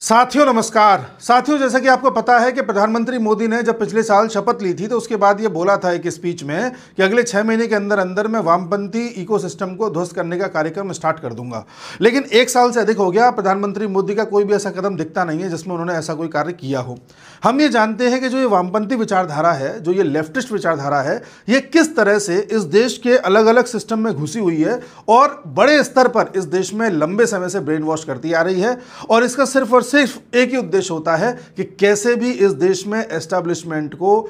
साथियों नमस्कार। साथियों, जैसा कि आपको पता है कि प्रधानमंत्री मोदी ने जब पिछले साल शपथ ली थी तो उसके बाद ये बोला था एक स्पीच में कि अगले 6 महीने के अंदर अंदर मैं वामपंथी इकोसिस्टम को ध्वस्त करने का कार्यक्रम स्टार्ट कर दूंगा। लेकिन एक साल से अधिक हो गया, प्रधानमंत्री मोदी का कोई भी ऐसा कदम दिखता नहीं है जिसमें उन्होंने ऐसा कोई कार्य किया हो। हम ये जानते हैं कि जो ये वामपंथी विचारधारा है, जो ये लेफ्टिस्ट विचारधारा है, ये किस तरह से इस देश के अलग अलग सिस्टम में घुसी हुई है और बड़े स्तर पर इस देश में लंबे समय से ब्रेन वॉश करती आ रही है। और इसका सिर्फ और सिर्फ एक ही उद्देश्य होता है कि कैसे भी इस देश में एस्टैब्लिशमेंट को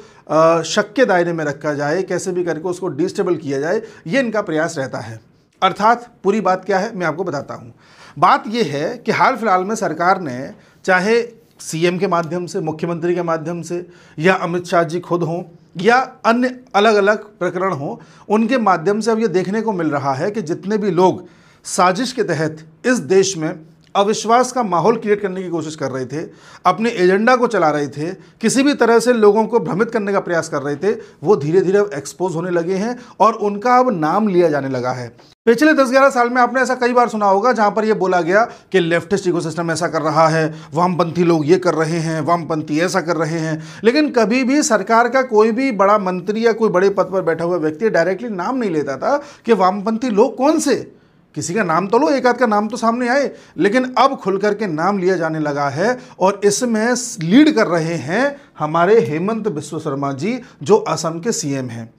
शक के दायरे में रखा जाए, कैसे भी करके उसको डिस्टेबल किया जाए, ये इनका प्रयास रहता है। अर्थात पूरी बात क्या है मैं आपको बताता हूं। बात यह है कि हाल फिलहाल में सरकार ने, चाहे सीएम के माध्यम से, मुख्यमंत्री के माध्यम से, या अमित शाह जी खुद हों, या अन्य अलग अलग प्रकरण हों, उनके माध्यम से अब ये देखने को मिल रहा है कि जितने भी लोग साजिश के तहत इस देश में अविश्वास का माहौल क्रिएट करने की कोशिश कर रहे थे, अपने एजेंडा को चला रहे थे, किसी भी तरह से लोगों को भ्रमित करने का प्रयास कर रहे थे, वो धीरे धीरे एक्सपोज होने लगे हैं और उनका अब नाम लिया जाने लगा है। पिछले 10-11 साल में आपने ऐसा कई बार सुना होगा जहां पर यह बोला गया कि लेफ्टिस्ट इकोसिस्टम ऐसा कर रहा है, वामपंथी लोग ये कर रहे हैं, वामपंथी ऐसा कर रहे हैं। लेकिन कभी भी सरकार का कोई भी बड़ा मंत्री या कोई बड़े पद पर बैठा हुआ व्यक्ति डायरेक्टली नाम नहीं लेता था कि वामपंथी लोग कौन से। किसी का नाम तो लो, एक आध का नाम तो सामने आए, लेकिन अब खुल करके नाम लिया जाने लगा है। और इसमें लीड कर रहे हैं हमारे हेमंत बिस्व शर्मा जी, जो असम के सीएम हैं।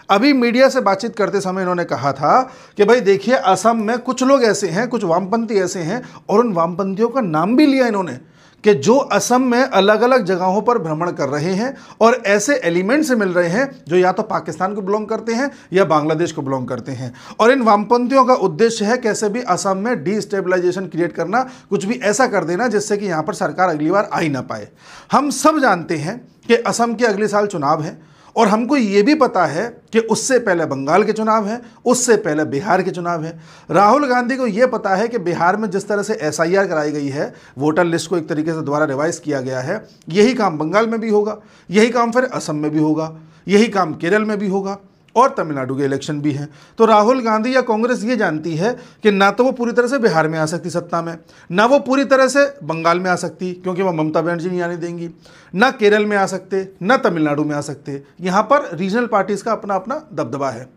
अभी मीडिया से बातचीत करते समय इन्होंने कहा था कि भाई देखिए, असम में कुछ लोग ऐसे हैं, कुछ वामपंथी ऐसे हैं, और उन वामपंथियों का नाम भी लिया इन्होंने, कि जो असम में अलग अलग जगहों पर भ्रमण कर रहे हैं और ऐसे एलिमेंट से मिल रहे हैं जो या तो पाकिस्तान को बिलोंग करते हैं या बांग्लादेश को बिलोंग करते हैं। और इन वामपंथियों का उद्देश्य है कैसे भी असम में डिस्टेबलाइजेशन क्रिएट करना, कुछ भी ऐसा कर देना जिससे कि यहाँ पर सरकार अगली बार आ ही ना पाए। हम सब जानते हैं कि असम के अगले साल चुनाव है, और हमको ये भी पता है कि उससे पहले बंगाल के चुनाव है, उससे पहले बिहार के चुनाव है। राहुल गांधी को ये पता है कि बिहार में जिस तरह से एसआईआर कराई गई है, वोटर लिस्ट को एक तरीके से दोबारा रिवाइज किया गया है, यही काम बंगाल में भी होगा, यही काम फिर असम में भी होगा, यही काम केरल में भी होगा, और तमिलनाडु के इलेक्शन भी हैं। तो राहुल गांधी या कांग्रेस ये जानती है कि ना तो वो पूरी तरह से बिहार में आ सकती सत्ता में, ना वो पूरी तरह से बंगाल में आ सकती, क्योंकि वो ममता बनर्जी नहीं आने देंगी, ना केरल में आ सकते, ना तमिलनाडु में आ सकते। यहाँ पर रीजनल पार्टीज का अपना अपना दबदबा है।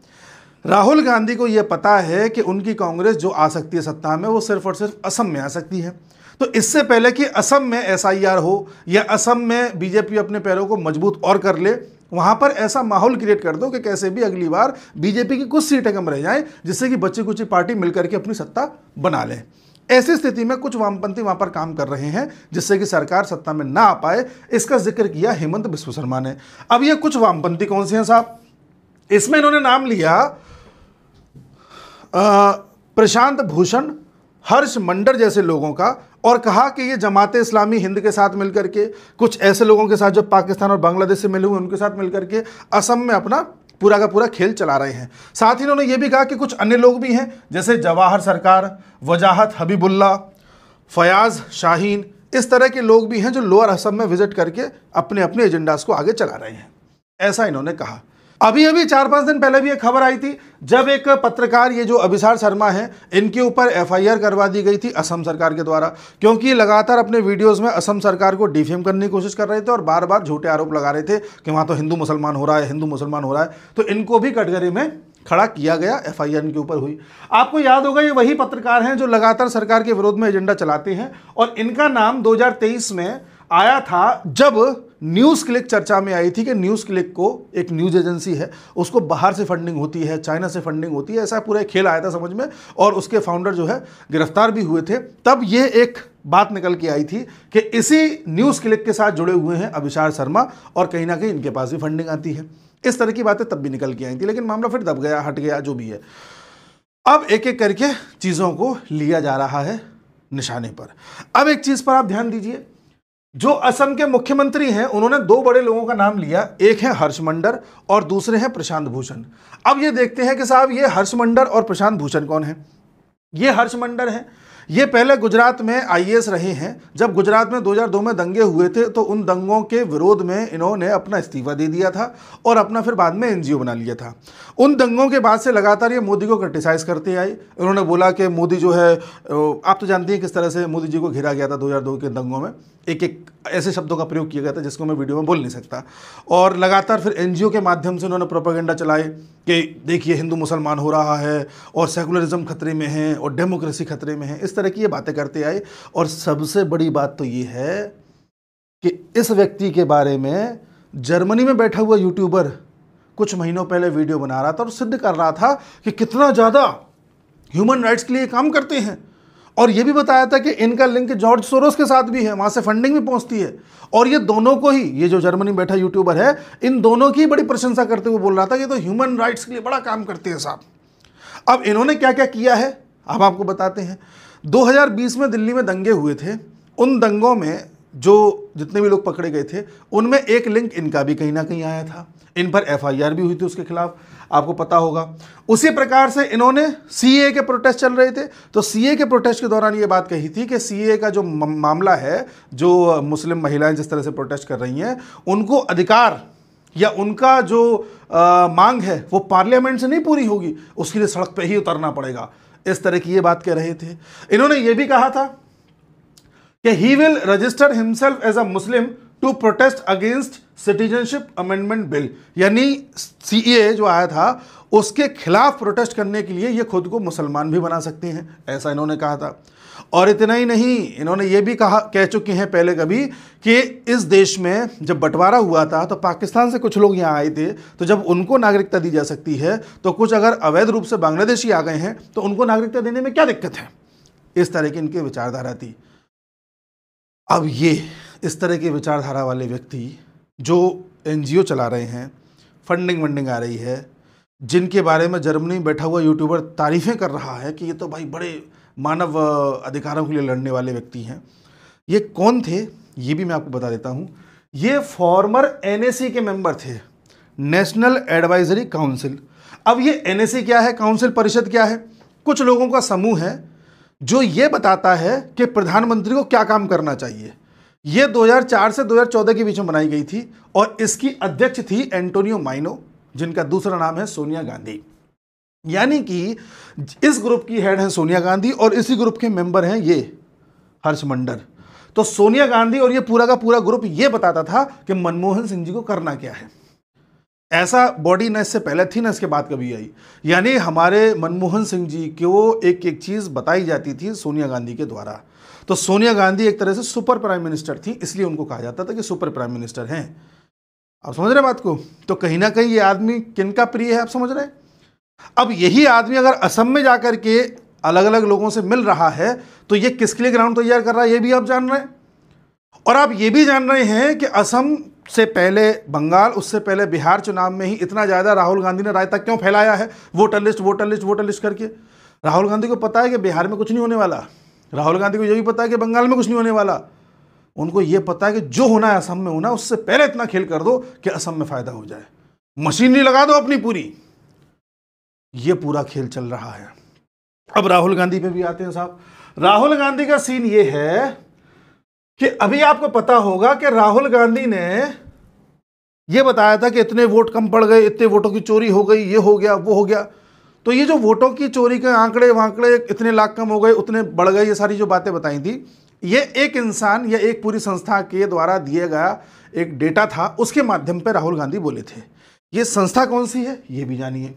राहुल गांधी को यह पता है कि उनकी कांग्रेस जो आ सकती है सत्ता में, वो सिर्फ और सिर्फ असम में आ सकती है। तो इससे पहले कि असम में एसआईआर हो या असम में बीजेपी अपने पैरों को मजबूत और कर ले, वहां पर ऐसा माहौल क्रिएट कर दो कि कैसे भी अगली बार बीजेपी की कुछ सीटें कम रह जाएं, जिससे कि बच्ची कुची पार्टी मिलकर के अपनी सत्ता बना ले। ऐसी स्थिति में कुछ वामपंथी वहां पर काम कर रहे हैं जिससे कि सरकार सत्ता में ना आ पाए। इसका जिक्र किया हेमंत बिस्व शर्मा ने। अब ये कुछ वामपंथी कौन से हैं साहब? इसमें इन्होंने नाम लिया प्रशांत भूषण, हर्ष मंडर जैसे लोगों का, और कहा कि ये जमात इस्लामी हिंद के साथ मिलकर के, कुछ ऐसे लोगों के साथ जो पाकिस्तान और बांग्लादेश से मिले हुए उनके साथ मिलकर के असम में अपना पूरा का पूरा खेल चला रहे हैं। साथ ही इन्होंने ये भी कहा कि कुछ अन्य लोग भी हैं, जैसे जवाहर सरकार, वजाहत हबीबुल्ला, फयाज शाहीन, इस तरह के लोग भी हैं जो लोअर असम में विजिट करके अपने अपने एजेंडास को आगे चला रहे हैं, ऐसा इन्होंने कहा। अभी 4-5 दिन पहले भी एक खबर आई थी, जब एक पत्रकार, ये जो अभिसार शर्मा हैं, इनके ऊपर एफआईआर करवा दी गई थी असम सरकार के द्वारा, क्योंकि ये लगातार अपने वीडियोस में असम सरकार को डिफेम करने की कोशिश कर रहे थे और बार बार झूठे आरोप लगा रहे थे कि वहाँ तो हिंदू मुसलमान हो रहा है, हिंदू मुसलमान हो रहा है। तो इनको भी कटघरे में खड़ा किया गया, एफआईआर इनके ऊपर हुई। आपको याद होगा, ये वही पत्रकार हैं जो लगातार सरकार के विरोध में एजेंडा चलाते हैं, और इनका नाम 2023 में आया था जब न्यूज़ क्लिक चर्चा में आई थी कि न्यूज़ क्लिक को, एक न्यूज़ एजेंसी है, उसको बाहर से फंडिंग होती है, चाइना से फंडिंग होती है, ऐसा पूरा खेल आया था समझ में, और उसके फाउंडर जो है गिरफ्तार भी हुए थे। तब ये एक बात निकल के आई थी कि इसी न्यूज़ क्लिक के साथ जुड़े हुए हैं अभिसार शर्मा, और कहीं ना कहीं इनके पास भी फंडिंग आती है। इस तरह की बातें तब भी निकल के आई थी, लेकिन मामला फिर दब गया, हट गया, जो भी है। अब एक एक करके चीज़ों को लिया जा रहा है निशाने पर। अब एक चीज़ पर आप ध्यान दीजिए, जो असम के मुख्यमंत्री हैं उन्होंने 2 बड़े लोगों का नाम लिया, एक है हर्ष मंडर और दूसरे हैं प्रशांत भूषण। अब ये देखते हैं कि साहब ये हर्ष मंडर और प्रशांत भूषण कौन है। ये हर्ष मंडर है, ये पहले गुजरात में आईएएस रहे हैं। जब गुजरात में 2002 में दंगे हुए थे तो उन दंगों के विरोध में इन्होंने अपना इस्तीफा दे दिया था और अपना फिर बाद में एनजीओ बना लिया था। उन दंगों के बाद से लगातार ये मोदी को क्रिटिसाइज करते आए। इन्होंने बोला कि मोदी जो है, आप तो जानती हैं किस तरह से मोदी जी को घेरा गया था 2002 के दंगों में, एक एक ऐसे शब्दों का प्रयोग किया गया था जिसको मैं वीडियो में बोल नहीं सकता। और लगातार फिर एनजीओ के माध्यम से उन्होंने प्रोपेगेंडा चलाए कि देखिए हिंदू मुसलमान हो रहा है और सेकुलरिज्म खतरे में है और डेमोक्रेसी खतरे में है, इस तरह की ये बातें करते आए। और सबसे बड़ी बात तो ये है कि इस व्यक्ति के बारे में जर्मनी में बैठा हुआ यूट्यूबर कुछ महीनों पहले वीडियो बना रहा था और सिद्ध कर रहा था कि कितना ज़्यादा ह्यूमन राइट्स के लिए काम करते हैं। और ये भी बताया था कि इनका लिंक जॉर्ज सोरोस के साथ भी है, वहाँ से फंडिंग भी पहुँचती है। और ये दोनों को ही, ये जो जर्मनी में बैठा यूट्यूबर है, इन दोनों की बड़ी प्रशंसा करते हुए बोल रहा था कि तो ह्यूमन राइट्स के लिए बड़ा काम करते हैं साहब। अब इन्होंने क्या क्या किया है अब आपको बताते हैं। 2020 में दिल्ली में दंगे हुए थे। उन दंगों में जो जितने भी लोग पकड़े गए थे उनमें एक लिंक इनका भी कहीं ना कहीं आया था। इन पर एफआईआर भी हुई थी उसके खिलाफ, आपको पता होगा। उसी प्रकार से इन्होंने सीएए के प्रोटेस्ट चल रहे थे तो सीएए के प्रोटेस्ट के दौरान ये बात कही थी कि सीएए का जो मामला है, जो मुस्लिम महिलाएं जिस तरह से प्रोटेस्ट कर रही हैं, उनको अधिकार या उनका जो मांग है वो पार्लियामेंट से नहीं पूरी होगी, उसके लिए सड़क पे ही उतरना पड़ेगा। इस तरह की ये बात कह रहे थे। इन्होंने ये भी कहा था कि he will register himself as a Muslim to protest against citizenship amendment bill, यानी सीएए जो आया था उसके खिलाफ प्रोटेस्ट करने के लिए ये खुद को मुसलमान भी बना सकते हैं, ऐसा इन्होंने कहा था। और इतना ही नहीं, इन्होंने ये भी कह चुके हैं पहले कभी कि इस देश में जब बंटवारा हुआ था तो पाकिस्तान से कुछ लोग यहाँ आए थे, तो जब उनको नागरिकता दी जा सकती है तो कुछ अगर अवैध रूप से बांग्लादेशी आ गए हैं तो उनको नागरिकता देने में क्या दिक्कत है। इस तरह की इनकी विचारधारा थी। अब ये इस तरह की विचारधारा वाले व्यक्ति जो एनजीओ चला रहे हैं, फंडिंग वंडिंग आ रही है, जिनके बारे में जर्मनी में बैठा हुआ यूट्यूबर तारीफ़ें कर रहा है कि ये तो भाई बड़े मानव अधिकारों के लिए लड़ने वाले व्यक्ति हैं, ये कौन थे ये भी मैं आपको बता देता हूँ। ये फॉर्मर एनएसी के मेंबर थे, नेशनल एडवाइजरी काउंसिल। अब ये एनएसी क्या है, काउंसिल परिषद क्या है? कुछ लोगों का समूह है जो ये बताता है कि प्रधानमंत्री को क्या काम करना चाहिए। ये 2004 से 2014 के बीच में बनाई गई थी और इसकी अध्यक्ष थी एंटोनियो माइनो, जिनका दूसरा नाम है सोनिया गांधी। यानी कि इस ग्रुप की हेड है सोनिया गांधी और इसी ग्रुप के मेंबर हैं ये हर्ष मंडल। तो सोनिया गांधी और ये पूरा का पूरा ग्रुप ये बताता था कि मनमोहन सिंह जी को करना क्या है। ऐसा बॉडी न इससे पहले थी ना इसके बाद कभी आई। यानी हमारे मनमोहन सिंह जी को एक एक चीज़ बताई जाती थी सोनिया गांधी के द्वारा। तो सोनिया गांधी एक तरह से सुपर प्राइम मिनिस्टर थी, इसलिए उनको कहा जाता था कि सुपर प्राइम मिनिस्टर हैं। आप समझ रहे बात को? तो कहीं ना कहीं ये आदमी किनका प्रिय है, आप समझ रहे हैं? अब यही आदमी अगर असम में जाकर के अलग अलग लोगों से मिल रहा है तो ये किसके लिए ग्राउंड तैयार कर रहा है ये भी आप जान रहे हैं। और आप ये भी जान रहे हैं कि असम से पहले बंगाल, उससे पहले बिहार चुनाव में ही इतना ज़्यादा राहुल गांधी ने रायता क्यों फैलाया है, voter list voter list voter list करके। राहुल गांधी को पता है कि बिहार में कुछ नहीं होने वाला, राहुल गांधी को यह भी पता है कि बंगाल में कुछ नहीं होने वाला। उनको ये पता है कि जो होना है असम में होना, उससे पहले इतना खेल कर दो कि असम में फायदा हो जाए, मशीनरी लगा दो अपनी पूरी। ये पूरा खेल चल रहा है। अब राहुल गांधी पे भी आते हैं साहब। राहुल गांधी का सीन ये है कि अभी आपको पता होगा कि राहुल गांधी ने यह बताया था कि इतने वोट कम पड़ गए, इतने वोटों की चोरी हो गई, ये हो गया वो हो गया। तो ये जो वोटों की चोरी के आंकड़े वांकड़े, इतने लाख कम हो गए, उतने बढ़ गए, ये सारी जो बातें बताई थी, ये एक इंसान या एक पूरी संस्था के द्वारा दिया गया एक डेटा था, उसके माध्यम पर राहुल गांधी बोले थे। ये संस्था कौन सी है ये भी जानिए।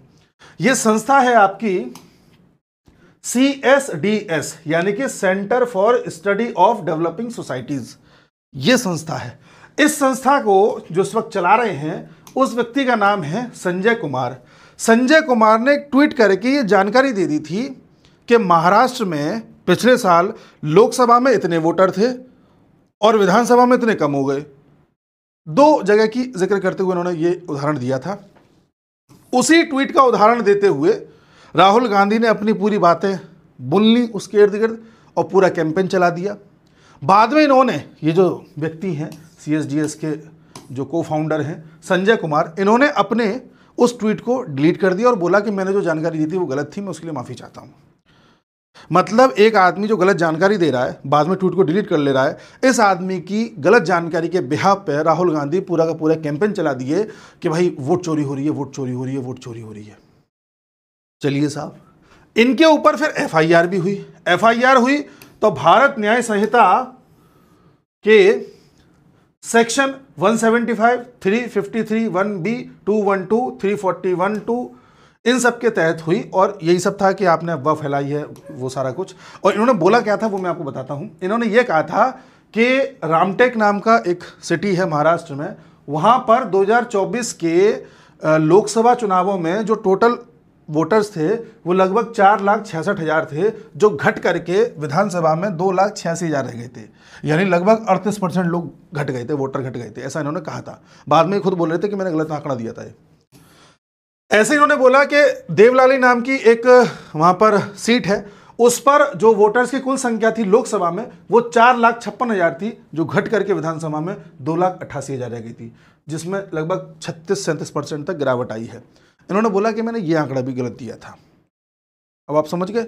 ये संस्था है आपकी CSDS, यानी कि centre for study of developing societies. ये संस्था है। इस संस्था को जो इस वक्त चला रहे हैं उस व्यक्ति का नाम है संजय कुमार। संजय कुमार ने एक ट्वीट करके ये जानकारी दे दी थी कि महाराष्ट्र में पिछले साल लोकसभा में इतने वोटर थे और विधानसभा में इतने कम हो गए। 2 जगह की जिक्र करते हुए उन्होंने ये उदाहरण दिया था। उसी ट्वीट का उदाहरण देते हुए राहुल गांधी ने अपनी पूरी बातें बुन ली उसके इर्द गिर्द और पूरा कैंपेन चला दिया। बाद में इन्होंने, ये जो व्यक्ति हैं CSDS के जो को-फाउंडर हैं संजय कुमार, इन्होंने अपने उस ट्वीट को डिलीट कर दिया और बोला कि मैंने जो जानकारी दी थी वो गलत थी, मैं उसके लिए माफ़ी चाहता हूँ। मतलब एक आदमी जो गलत जानकारी दे रहा है, बाद में ट्वीट को डिलीट कर ले रहा है, इस आदमी की गलत जानकारी के बिहाफ पे राहुल गांधी पूरा का पूरा कैंपेन चला दिए कि भाई वोट चोरी हो रही है, वोट चोरी हो रही है, वोट चोरी हो रही है। चलिए साहब, इनके ऊपर फिर एफआईआर भी हुई। एफआईआर हुई तो भारत न्याय संहिता के सेक्शन 175, 353, 1B, 212, 341, 2 इन सब के तहत हुई। और यही सब था कि आपने अफवाह फैलाई है, वो सारा कुछ। और इन्होंने बोला क्या था वो मैं आपको बताता हूं। इन्होंने ये कहा था कि रामटेक नाम का एक सिटी है महाराष्ट्र में, वहां पर 2024 के लोकसभा चुनावों में जो टोटल वोटर्स थे वो लगभग 4,66,000 थे, जो घट करके विधानसभा में 2,86,000 रह गए थे। यानी लगभग 38% लोग घट गए थे, वोटर घट गए थे, ऐसा इन्होंने कहा था। बाद में खुद बोल रहे थे कि मैंने गलत आंकड़ा दिया था। ऐसे इन्होंने बोला कि देवलाली नाम की एक वहां पर सीट है, उस पर जो वोटर्स की कुल संख्या थी लोकसभा में वो 4,56,000 थी, जो घट करके विधानसभा में 2,88,000 रह गई थी, जिसमें लगभग 36-37% तक गिरावट आई है। इन्होंने बोला कि मैंने ये आंकड़ा भी गलत दिया था। अब आप समझ गए।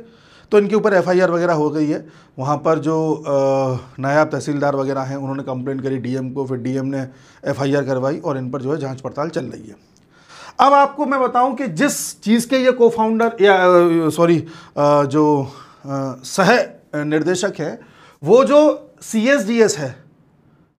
तो इनके ऊपर एफआईआर वगैरह हो गई है। वहाँ पर जो नायब तहसीलदार वगैरह हैं उन्होंने कंप्लेंट करी डीएम को, फिर डीएम ने एफआईआर करवाई और इन पर जो है जांच पड़ताल चल रही है। अब आपको मैं बताऊं कि जिस चीज़ के ये को फाउंडर या जो सह निर्देशक है, वो जो CSDS है,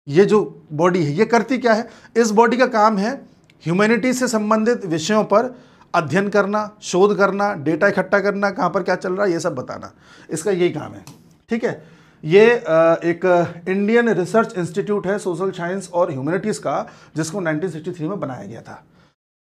ये जो बॉडी है, ये करती क्या है? इस बॉडी का काम है ह्यूमैनिटी से संबंधित विषयों पर अध्ययन करना, शोध करना, डेटा इकट्ठा करना, कहाँ पर क्या चल रहा है ये सब बताना, इसका यही काम है। ठीक है। ये एक इंडियन रिसर्च इंस्टीट्यूट है सोशल साइंस और ह्यूमैनिटीज़ का, जिसको 1963 में बनाया गया था।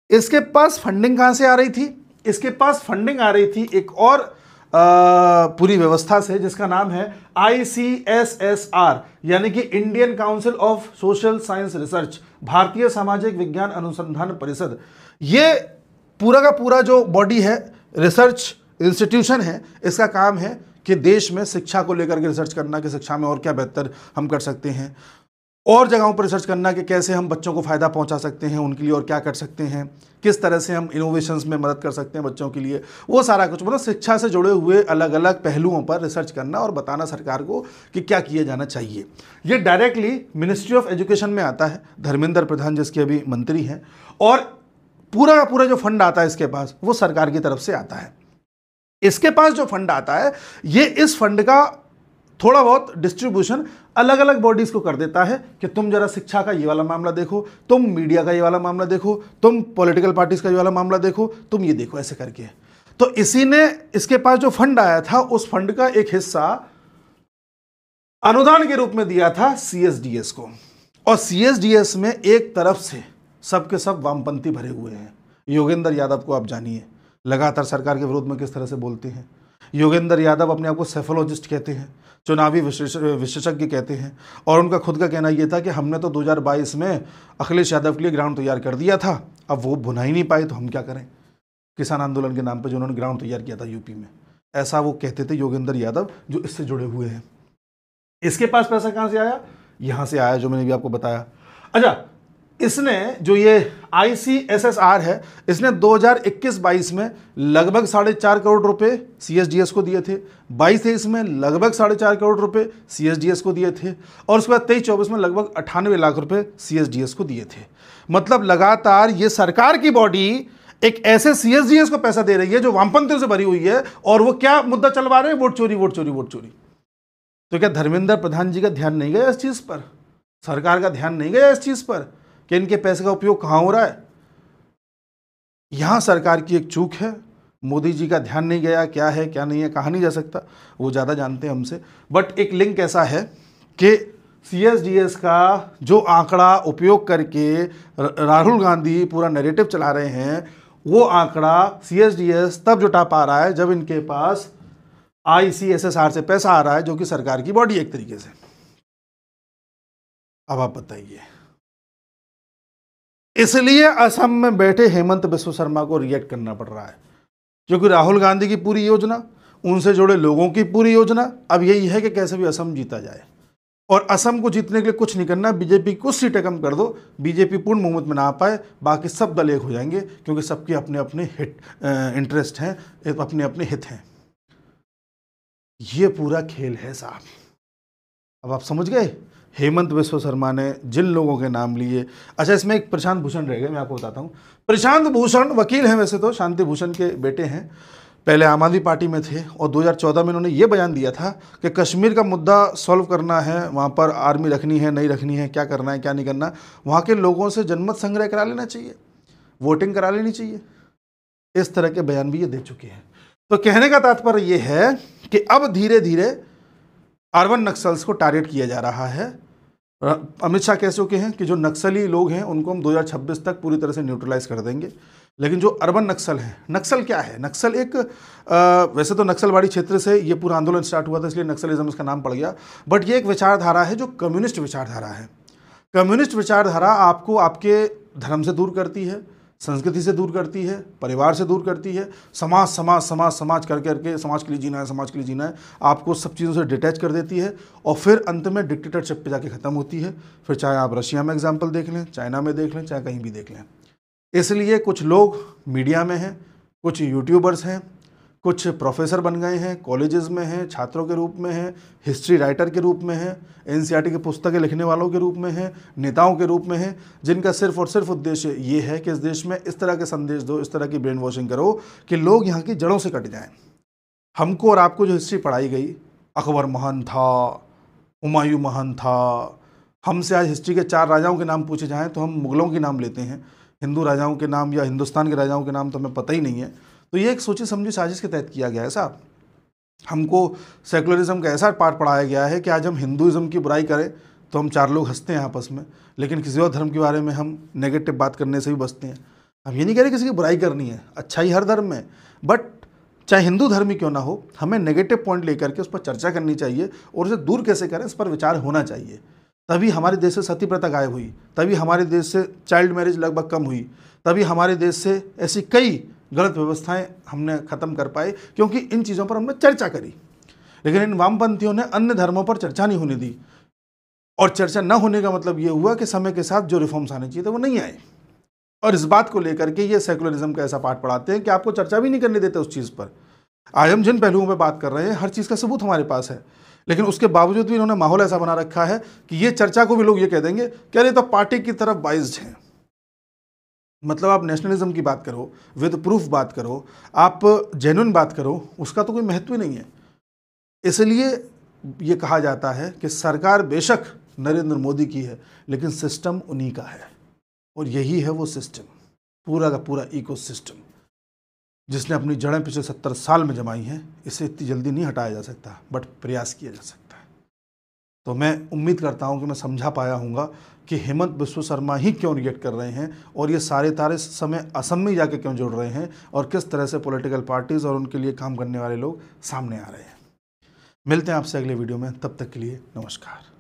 इसके पास फंडिंग कहाँ से आ रही थी? इसके पास फंडिंग आ रही थी एक और पूरी व्यवस्था से, जिसका नाम है ICSSR, यानी कि Indian council of social science research, भारतीय सामाजिक विज्ञान अनुसंधान परिषद। ये पूरा का पूरा जो बॉडी है, रिसर्च इंस्टीट्यूशन है, इसका काम है कि देश में शिक्षा को लेकर के रिसर्च करना कि शिक्षा में और क्या बेहतर हम कर सकते हैं, और जगहों पर रिसर्च करना कि कैसे हम बच्चों को फ़ायदा पहुंचा सकते हैं, उनके लिए और क्या कर सकते हैं, किस तरह से हम इनोवेशंस में मदद कर सकते हैं बच्चों के लिए, वो सारा कुछ। मतलब शिक्षा से जुड़े हुए अलग अलग पहलुओं पर रिसर्च करना और बताना सरकार को कि क्या किया जाना चाहिए। ये डायरेक्टली मिनिस्ट्री ऑफ एजुकेशन में आता है, धर्मेंद्र प्रधान जिसके अभी मंत्री हैं, और पूरा का पूरा जो फंड आता है इसके पास वो सरकार की तरफ से आता है। इसके पास जो फंड आता है, ये इस फंड का थोड़ा बहुत डिस्ट्रीब्यूशन अलग अलग बॉडीज को कर देता है कि तुम जरा शिक्षा का ये वाला मामला देखो, तुम मीडिया का ये वाला मामला देखो, तुम पॉलिटिकल पार्टीज का ये वाला मामला देखो, तुम ये देखो, ऐसे करके। तो इसी ने, इसके पास जो फंड आया था उस फंड का एक हिस्सा अनुदान के रूप में दिया था CSDS को। और CSDS में एक तरफ से सबके सब वामपंथी भरे हुए हैं। योगेंद्र यादव को आप जानिए, लगातार सरकार के विरोध में किस तरह से बोलते हैं। योगेंद्र यादव अपने आप को सेफोलॉजिस्ट कहते हैं, चुनावी विशेषज्ञ कहते हैं, और उनका खुद का कहना यह था कि हमने तो 2022 में अखिलेश यादव के लिए ग्राउंड तैयार कर दिया था, अब वो भुना ही नहीं पाए तो हम क्या करें। किसान आंदोलन के नाम पर जो उन्होंने ग्राउंड तैयार किया था यूपी में, ऐसा वो कहते थे योगेंद्र यादव, जो इससे जुड़े हुए हैं। इसके पास पैसा कहाँ से आया? यहाँ से आया, जो मैंने भी आपको बताया। अच्छा, इसने जो ये ICSSR है, इसने 2021-22 में लगभग 4.5 करोड़ रुपए CSDS को दिए थे, 22-23 में लगभग 4.5 करोड़ रुपए CSDS को दिए थे, और उसके बाद 23-24 में लगभग 98 लाख रुपए CSDS को दिए थे। मतलब लगातार ये सरकार की बॉडी एक ऐसे CSDS को पैसा दे रही है जो वामपंथियों से भरी हुई है, और वो क्या मुद्दा चलवा रहे हैं? वोट चोरी, वोट चोरी, वोट चोरी। तो क्या धर्मेंद्र प्रधान जी का ध्यान नहीं गया इस चीज़ पर? सरकार का ध्यान नहीं गया इस चीज़ पर कि इनके पैसे का उपयोग कहाँ हो रहा है? यहाँ सरकार की एक चूक है, मोदी जी का ध्यान नहीं गया। क्या है क्या नहीं है कहा नहीं जा सकता, वो ज़्यादा जानते हैं हमसे। बट एक लिंक ऐसा है कि CSDS का जो आंकड़ा उपयोग करके राहुल गांधी पूरा नैरेटिव चला रहे हैं, वो आंकड़ा CSDS तब जुटा पा रहा है जब इनके पास ICSSR से पैसा आ रहा है, जो कि सरकार की बॉडी एक तरीके से। अब आप बताइए, इसलिए असम में बैठे हेमंत बिस्व शर्मा को रिएक्ट करना पड़ रहा है, क्योंकि राहुल गांधी की पूरी योजना, उनसे जुड़े लोगों की पूरी योजना अब यही है कि कैसे भी असम जीता जाए। और असम को जीतने के लिए कुछ नहीं करना, बीजेपी कुछ सीटें कम कर दो, बीजेपी पूर्ण बहुमत में ना आ पाए, बाकी सब दल एक हो जाएंगे, क्योंकि सबके अपने अपने इंटरेस्ट हैं, अपने अपने हित हैं। ये पूरा खेल है साहब। अब आप समझ गए। हेमंत बिस्वा शर्मा ने जिन लोगों के नाम लिए, अच्छा इसमें एक प्रशांत भूषण रह गए, मैं आपको बताता हूँ। प्रशांत भूषण वकील हैं, वैसे तो शांति भूषण के बेटे हैं, पहले आम आदमी पार्टी में थे और 2014 में उन्होंने ये बयान दिया था कि कश्मीर का मुद्दा सॉल्व करना है, वहाँ पर आर्मी रखनी है नहीं रखनी है, क्या करना है क्या नहीं करना, वहाँ के लोगों से जनमत संग्रह करा लेना चाहिए, वोटिंग करा लेनी चाहिए। इस तरह के बयान भी ये दे चुके हैं। तो कहने का तात्पर्य ये है कि अब धीरे धीरे अर्बन नक्सल्स को टारगेट किया जा रहा है। अमित शाह कह चुके हैं कि जो नक्सली लोग हैं उनको हम 2026 तक पूरी तरह से न्यूट्रलाइज कर देंगे। लेकिन जो अर्बन नक्सल है, नक्सल क्या है? नक्सल एक वैसे तो नक्सलवाड़ी क्षेत्र से ये पूरा आंदोलन स्टार्ट हुआ था, इसलिए नक्सलिज्म इसका नाम पड़ गया, बट ये एक विचारधारा है जो कम्युनिस्ट विचारधारा है। कम्युनिस्ट विचारधारा आपको आपके धर्म से दूर करती है, संस्कृति से दूर करती है, परिवार से दूर करती है, समाज समाज समाज समाज कर करके समाज के लिए जीना है, समाज के लिए जीना है, आपको सब चीज़ों से डिटैच कर देती है और फिर अंत में डिक्टेटरशिप पे जाके ख़त्म होती है। फिर चाहे आप रशिया में एग्जाम्पल देख लें, चाइना में देख लें, चाहे कहीं भी देख लें। इसलिए कुछ लोग मीडिया में हैं, कुछ यूट्यूबर्स हैं, कुछ प्रोफेसर बन गए हैं, कॉलेजेस में हैं, छात्रों के रूप में हैं, हिस्ट्री राइटर के रूप में हैं, एनसीईआरटी की पुस्तकें लिखने वालों के रूप में हैं, नेताओं के रूप में हैं, जिनका सिर्फ और सिर्फ उद्देश्य ये है कि इस देश में इस तरह के संदेश दो, इस तरह की ब्रेन वॉशिंग करो कि लोग यहाँ की जड़ों से कट जाएं। हमको और आपको जो हिस्ट्री पढ़ाई गई, अकबर महान था, हुमायूं महान था, हमसे आज हिस्ट्री के 4 राजाओं के नाम पूछे जाएँ तो हम मुगलों के नाम लेते हैं, हिंदू राजाओं के नाम या हिंदुस्तान के राजाओं के नाम तो हमें पता ही नहीं है। तो ये एक सोची समझी साजिश के तहत किया गया है साहब। हमको सेकुलरिज्म का ऐसा पाठ पढ़ाया गया है कि आज हम हिंदुइज्म की बुराई करें तो हम 4 लोग हंसते हैं आपस में, लेकिन किसी और धर्म के बारे में हम नेगेटिव बात करने से भी बचते हैं। हम ये नहीं कह रहे किसी की बुराई करनी है, अच्छा ही हर धर्म में, बट चाहे हिंदू धर्म ही क्यों ना हो, हमें नेगेटिव पॉइंट लेकर के उस पर चर्चा करनी चाहिए और उसे दूर कैसे करें इस पर विचार होना चाहिए। तभी हमारे देश से सती प्रथा गायब हुई, तभी हमारे देश से चाइल्ड मैरिज लगभग कम हुई, तभी हमारे देश से ऐसी कई गलत व्यवस्थाएं हमने ख़त्म कर पाए, क्योंकि इन चीज़ों पर हमने चर्चा करी। लेकिन इन वामपंथियों ने अन्य धर्मों पर चर्चा नहीं होने दी, और चर्चा न होने का मतलब ये हुआ कि समय के साथ जो रिफॉर्म्स आने चाहिए थे वो नहीं आए। और इस बात को लेकर के ये सेकुलरिज्म का ऐसा पाठ पढ़ाते हैं कि आपको चर्चा भी नहीं करने देते उस चीज़ पर। आज हम जिन पहलुओं पर बात कर रहे हैं हर चीज़ का सबूत हमारे पास है, लेकिन उसके बावजूद भी इन्होंने माहौल ऐसा बना रखा है कि ये चर्चा को भी लोग ये कह देंगे कि अरे तो पार्टी की तरफ बाइज्ड हैं। मतलब आप नेशनलिज्म की बात करो, विद प्रूफ बात करो, आप जेन्युइन बात करो, उसका तो कोई महत्व ही नहीं है। इसलिए ये कहा जाता है कि सरकार बेशक नरेंद्र मोदी की है, लेकिन सिस्टम उन्हीं का है, और यही है वो सिस्टम, पूरा का पूरा इकोसिस्टम जिसने अपनी जड़ें पिछले 70 साल में जमाई हैं। इसे इतनी जल्दी नहीं हटाया जा सकता, बट प्रयास किया जा सकता है। तो मैं उम्मीद करता हूं कि मैं समझा पाया हूँगा कि हेमंत बिस्वा शर्मा ही क्यों रिएक्ट कर रहे हैं और ये सारे तारे समय असम में जाके क्यों जुड़ रहे हैं, और किस तरह से पॉलिटिकल पार्टीज़ और उनके लिए काम करने वाले लोग सामने आ रहे हैं। मिलते हैं आपसे अगले वीडियो में, तब तक के लिए नमस्कार।